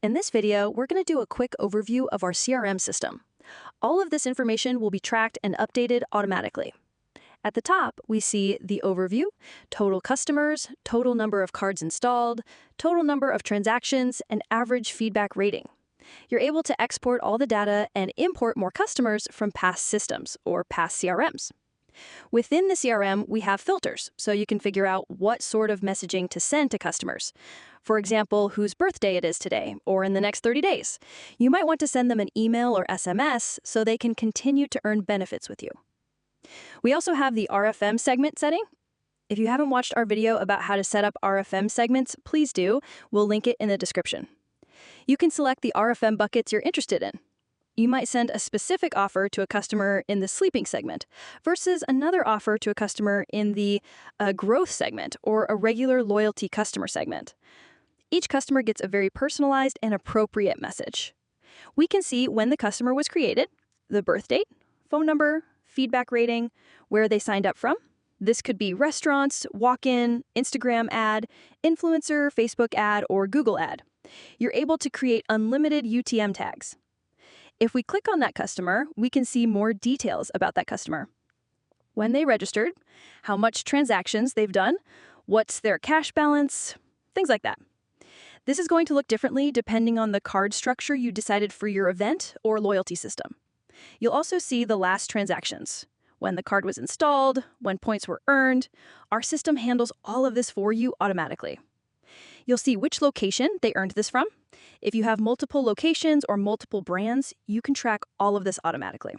In this video, we're going to do a quick overview of our CRM system. All of this information will be tracked and updated automatically. At the top, we see the overview, total customers, total number of cards installed, total number of transactions, and average feedback rating. You're able to export all the data and import more customers from past systems or past CRMs. Within the CRM, we have filters, so you can figure out what sort of messaging to send to customers. For example, whose birthday it is today, or in the next 30 days. You might want to send them an email or SMS so they can continue to earn benefits with you. We also have the RFM segment setting. If you haven't watched our video about how to set up RFM segments, please do. We'll link it in the description. You can select the RFM buckets you're interested in. You might send a specific offer to a customer in the sleeping segment versus another offer to a customer in the growth segment or a regular loyalty customer segment. Each customer gets a very personalized and appropriate message. We can see when the customer was created, the birth date, phone number, feedback rating, where they signed up from. This could be restaurants, walk-in, Instagram ad, influencer, Facebook ad, or Google ad. You're able to create unlimited UTM tags. If we click on that customer, we can see more details about that customer. When they registered, how much transactions they've done, what's their cash balance, things like that. This is going to look differently depending on the card structure you decided for your event or loyalty system. You'll also see the last transactions, when the card was installed, when points were earned. Our system handles all of this for you automatically. You'll see which location they earned this from. If you have multiple locations or multiple brands, you can track all of this automatically.